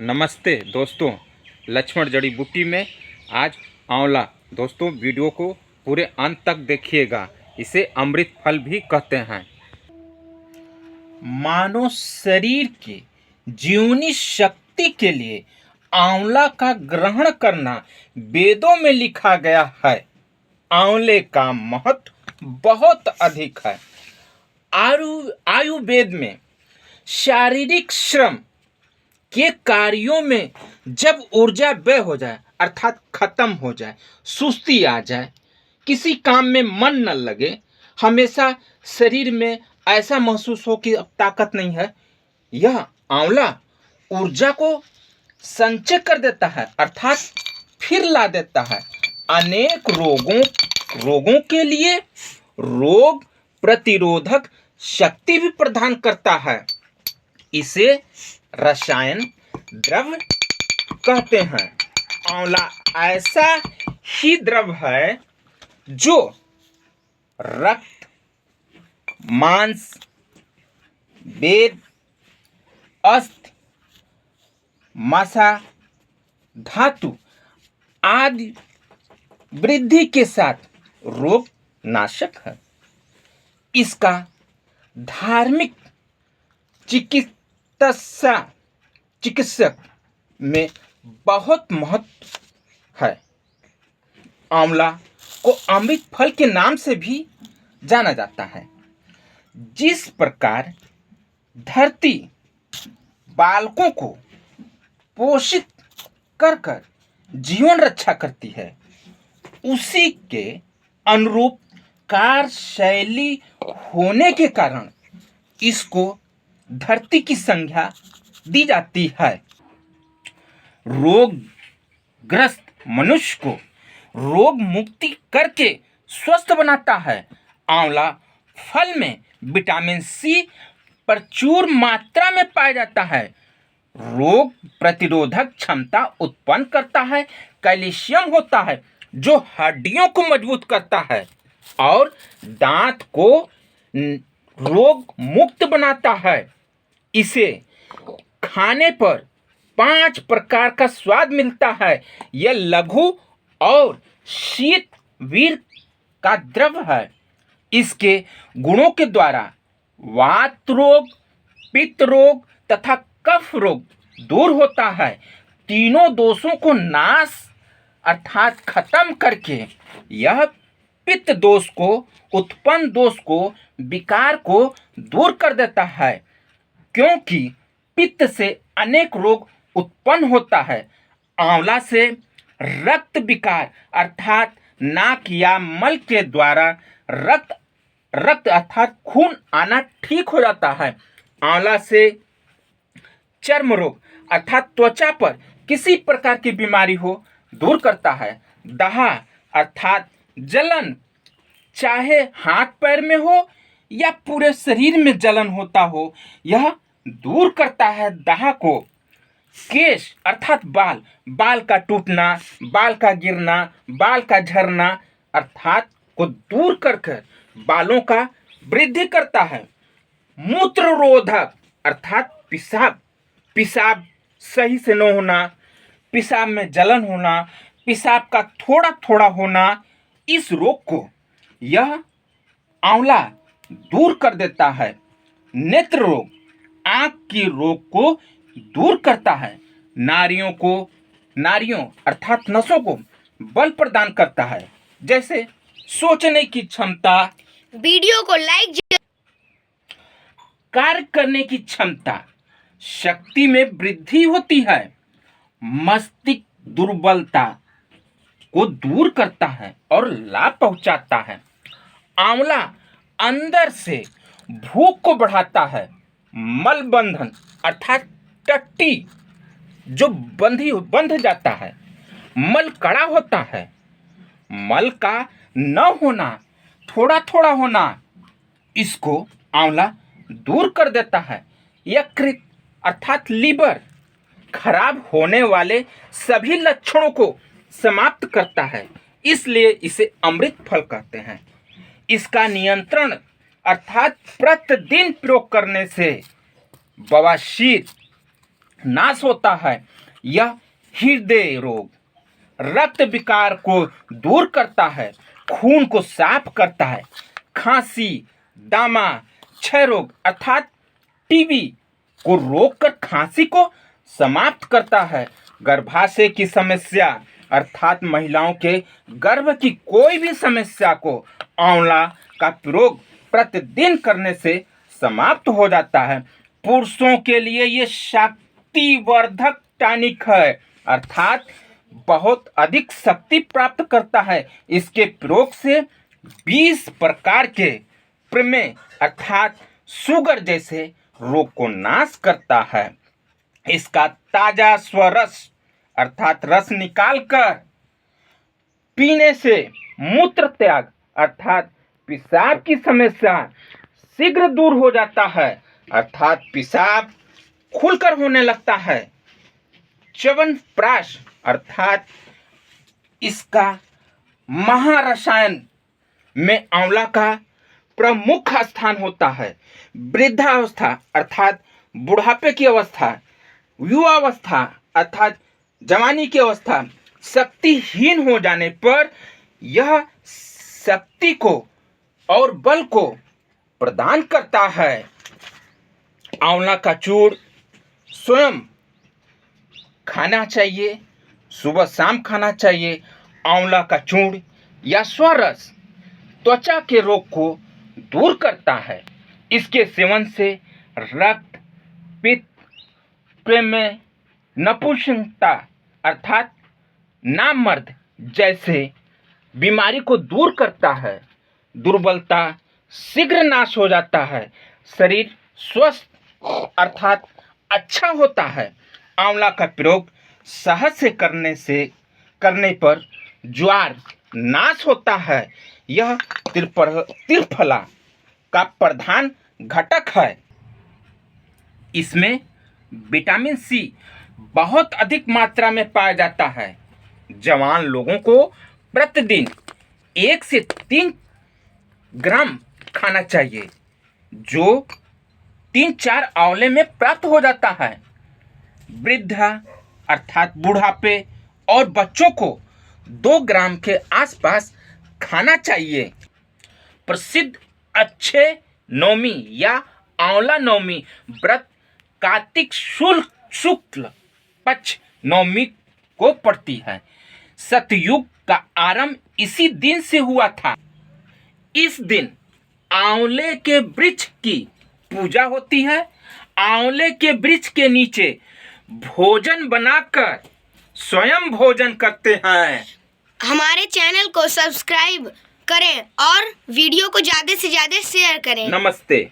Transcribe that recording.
नमस्ते दोस्तों, लक्ष्मण जड़ी बूटी में आज आंवला। दोस्तों वीडियो को पूरे अंत तक देखिएगा। इसे अमृत फल भी कहते हैं। मानव शरीर की जीवनी शक्ति के लिए आंवला का ग्रहण करना वेदों में लिखा गया है। आंवले का महत्व बहुत अधिक है। आयुर्वेद में शारीरिक श्रम के कार्यों में जब ऊर्जा व्यय हो जाए अर्थात खत्म हो जाए, सुस्ती आ जाए, किसी काम में मन न लगे, हमेशा शरीर में ऐसा महसूस हो कि अब ताकत नहीं है, यह आंवला ऊर्जा को संचय कर देता है अर्थात फिर ला देता है। अनेक रोगों के लिए रोग प्रतिरोधक शक्ति भी प्रदान करता है। इसे रसायन द्रव्य कहते हैं। आंवला ऐसा ही द्रव्य है जो रक्त, मांस, वेद, अस्थि, मसा, धातु आदि वृद्धि के साथ रोग नाशक है। इसका धार्मिक चिकित्सक में बहुत महत्व है। आंवला को अमृत फल के नाम से भी जाना जाता है। जिस प्रकार धरती बालकों को पोषित कर जीवन रक्षा करती है, उसी के अनुरूप कार्यशैली होने के कारण इसको धरती की संज्ञा दी जाती है। रोगग्रस्त मनुष्य को रोग मुक्ति करके स्वस्थ बनाता है। आंवला फल में विटामिन सी प्रचुर मात्रा में पाया जाता है। रोग प्रतिरोधक क्षमता उत्पन्न करता है। कैल्शियम होता है जो हड्डियों को मजबूत करता है और दांत को रोग मुक्त बनाता है। इसे खाने पर 5 प्रकार का स्वाद मिलता है। यह लघु और शीत वीर का द्रव्य है। इसके गुणों के द्वारा वात रोग, पित्त रोग तथा कफ रोग दूर होता है। तीनों दोषों को नाश अर्थात खत्म करके यह पित्त दोष को, उत्पन्न दोष को, विकार को दूर कर देता है। क्योंकि पित्त से अनेक रोग उत्पन्न होता है। आंवला से रक्त विकार अर्थात नाक या मल के द्वारा रक्त अर्थात खून आना ठीक हो जाता है। आंवला से चर्म रोग अर्थात त्वचा पर किसी प्रकार की बीमारी हो दूर करता है। दाह अर्थात जलन, चाहे हाथ पैर में हो या पूरे शरीर में जलन होता हो, यह दूर करता है दाह को। केश अर्थात बाल का टूटना, बाल का गिरना, बाल का झरना अर्थात को दूर कर बालों का वृद्धि करता है। मूत्र रोधक अर्थात पेशाब सही से न होना, पेशाब में जलन होना, पेशाब का थोड़ा थोड़ा होना, इस रोग को यह आंवला दूर कर देता है। नेत्र रोग आंख की रोग को दूर करता है। नारियों अर्थात नसों को बल प्रदान करता है, जैसे सोचने की क्षमता, वीडियो को लाइक, कार्य करने की क्षमता, शक्ति में वृद्धि होती है। मस्तिष्क दुर्बलता को दूर करता है और लाभ पहुंचाता है। आंवला अंदर से भूख को बढ़ाता है। मल बंधन अर्थात टट्टी जो बंध जाता है, मल कड़ा होता है, मल का न होना, थोड़ा थोड़ा होना, इसको आंवला दूर कर देता है। यकृत अर्थात लीवर खराब होने वाले सभी लक्षणों को समाप्त करता है, इसलिए इसे अमृत फल कहते हैं। इसका नियंत्रण अर्थात प्रतिदिन प्रयोग करने से बवासीर, नाश होता है। यह हृदय रोग, रक्त विकार को दूर करता है, खून को साफ करता है, खांसी, दामा, क्षय रोग अर्थात टीबी को रोककर खांसी को समाप्त करता है। गर्भाशय की समस्या अर्थात महिलाओं के गर्भ की कोई भी समस्या को आंवला का प्रयोग प्रतिदिन करने से समाप्त हो जाता है। पुरुषों के लिए ये शक्तिवर्धक टॉनिक है अर्थात बहुत अधिक शक्ति प्राप्त करता है। इसके प्रयोग से 20 प्रकार के प्रमेह अर्थात शुगर जैसे रोग को नाश करता है। इसका ताजा स्वरस अर्थात रस निकालकर पीने से मूत्र त्याग अर्थात पेशाब की समस्या शीघ्र दूर हो जाता है अर्थात पेशाब खुलकर होने लगता है। च्यवनप्राश अर्थात इसका महारसायन में आंवला का प्रमुख स्थान होता है। वृद्धावस्था अर्थात बुढ़ापे की अवस्था, युवावस्था अर्थात जवानी की अवस्था, शक्तिहीन हो जाने पर यह शक्ति को और बल को प्रदान करता है। आंवला का चूर्ण स्वयं खाना चाहिए, सुबह शाम खाना चाहिए। आंवला का चूर्ण या स्वरस त्वचा के रोग को दूर करता है। इसके सेवन से रक्त, पित्त, प्रमेह, नपुंसकता अर्थात नामर्द जैसे बीमारी को दूर करता है। दुर्बलता शीघ्र नाश हो जाता है। शरीर स्वस्थ अर्थात अच्छा होता है। आंवला का प्रयोग शहद से करने पर ज्वार नाश होता है। यह त्रिफला का प्रधान घटक है। इसमें विटामिन सी बहुत अधिक मात्रा में पाया जाता है। जवान लोगों को प्रतिदिन 1 से 3 ग्राम खाना चाहिए, जो 3-4 आंवले में प्राप्त हो जाता है। वृद्धा अर्थात बुढ़ापे और बच्चों को 2 ग्राम के आसपास खाना चाहिए। प्रसिद्ध अच्छे नवमी या आंवला नवमी व्रत कार्तिक शुक्ल पक्ष नवमी को पड़ती है। सतयुग का आरंभ इसी दिन से हुआ था। इस दिन आंवले के वृक्ष की पूजा होती है। आंवले के वृक्ष के नीचे भोजन बनाकर स्वयं भोजन करते हैं। हमारे चैनल को सब्सक्राइब करें और वीडियो को ज़्यादा से ज़्यादा शेयर करें। नमस्ते।